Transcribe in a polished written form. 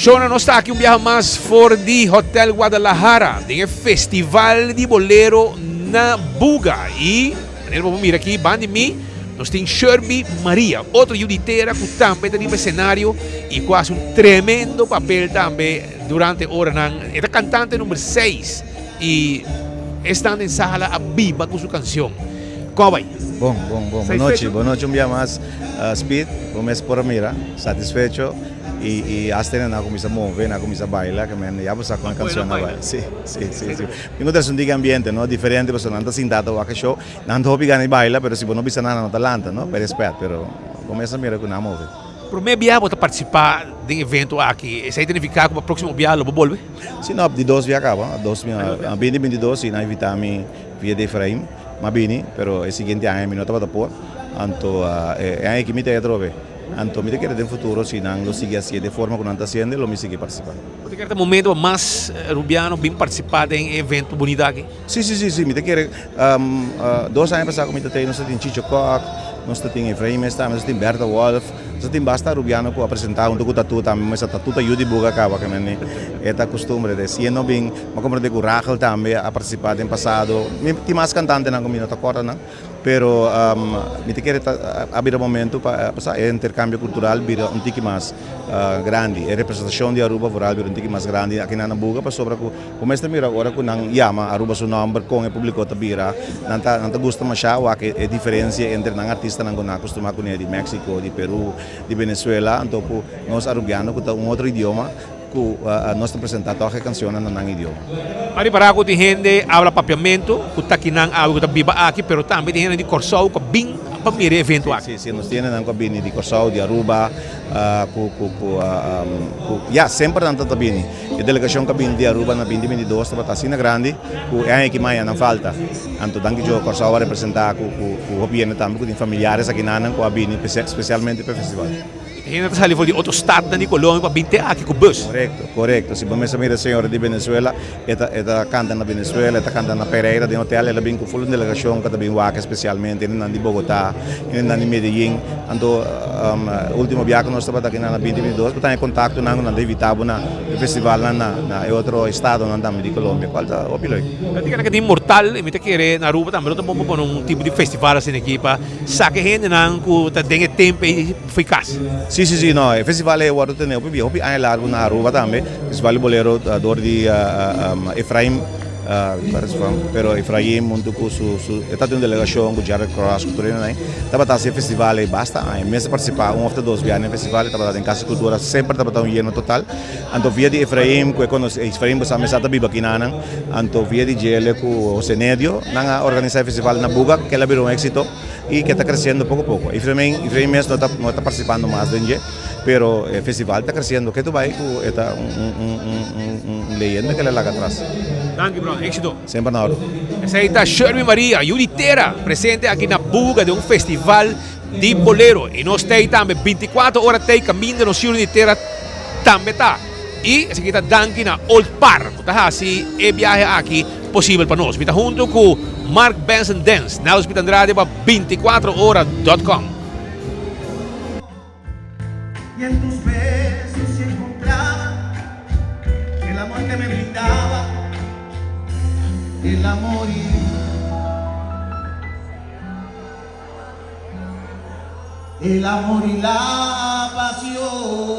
Shona, nós está aqui viaje mais for de Hotel Guadalajara, tem festival de bolero na Buga. E, vamos mirar aqui, band mi, nós temos Sherby Maria, outra juditeira que também está no cenário e quase tremendo papel também durante a hora. É a cantante número 6 e está em sala a viva com sua canção. Como vai? Bom. Boa noite, dia mais. Speed, vamos por mira, satisfecho. Y hasta na comienza a mover, na comienza a bailar, que me ya pues con la canción a bailar. Sí. Tengo un día ambiente, ¿no? Diferente, pues no anda sin data o que show, no ando hobby gana y baila, pero si vos no viste nada no talanta, ¿no? Pero espera, pero comienza a mirar con una mover. Por meu viagem, vou participar de um evento aqui. Isso aí significa que o próximo viagem vou voltar? Sim, não, de 2 viagens acaba. 2022, e na invitami via de Efraim, mas bini, pero o seguinte ano eu não estava por, então é aí que me te trove. Então, me quero no futuro, se não lo sigue assim, de forma que não está sendo, lo me sigue participando. Você quer ter momento mais rubiano, bem participar de um evento bonito aqui? Sim, me quero 2 anos passados, me tenho, nós temos Chicho Koch, nós temos Efraim, nós temos Berta Wolf, nós temos basta rubiano que apresentar um pouco tatu também, mas tatu tá ajuda buga acaba que nem é a costume de se não bem, mas como de Rachel também a participar no passado, tem mais cantante na comunidade tá corta não, pero me quero abrir momento para passar intercâmbio cultural vira um tique mais grande, a representação de Aruba rural vira um tique mais grande aqui na Buga para sobre como esta mira agora com não chama Aruba seu nome com o público tá vira não tá gosta mais a que é diferença entre não artista não acostuma com de México, de Peru, de Venezuela, então nós arubiano que tá outro idioma que nós apresentamos a canção no idioma. Mas para que tem gente habla papiamento, que está aqui não algo que viva aqui, pero também tem gente de Corsau que vem para o evento aqui. Sim, nós temos não cabine de Corsau, de Aruba, sempre não está bem. A delegação cabine de Aruba na 2022 está assim grande, que é que mais não falta. Então, danke jo Corsau vai representar o governo também, com familiares aqui na com a bine, especialmente para o festival. Ainda está ali de outro estado da Colômbia para vir aqui com o bus. Correto. Se vamos mirar a senhora de Venezuela, ela canta na Venezuela, ela canta na Pereira, de hotel, ela vem com full delegação, que também vai especialmente, ela de Bogotá, ela de Medellín. Então, o último viagem nós estávamos aqui na 2022, para ter contato com o Evitabo na festival na outro estado de Colômbia. Qual é o piloto? Eu digo que é imortal, e me querer na Aruba também, não vamos pôr tipo de festival assim aqui para saque gente não que tem tempo e eficaz. Sim, não. O festival é o outro tenho, eu é largo na Aruba também. Festival bolero dor de Efraim, pero Efraim muito com está tendo delegação com Jared Cross, cultura né. Tava tá esse festival e basta, aí mesmo participar of the dois viagens no festival, tava em casa cultura sempre tava um lleno total. Então via de Efraim, que quando Efraim você me sabe biba kinanan, então via de Gele com o Senedio, nanga organizar festival na Buga, que ela virou éxito. E que está crescendo pouco a pouco. Efraim mesmo não está participando mais do que pero o festival está crescendo. Que tu vai com esta leyenda que ela lá atrás. Danke, bro. Éxito. Sempre na hora. Essa aí está Sherby Maria, juditeira, presente aqui na Buga de festival de bolero. E nós temos também 24 horas de caminho de nossa juditeira também está. E essa aqui está Danke na Old Park. Tá assim, é viagem aqui possível para nós. Está junto com Mark Benson Dance, na Hospital Andrade para 24horas.com. Y en tus besos se encontraba el amor que me brindaba, el amor y la pasión.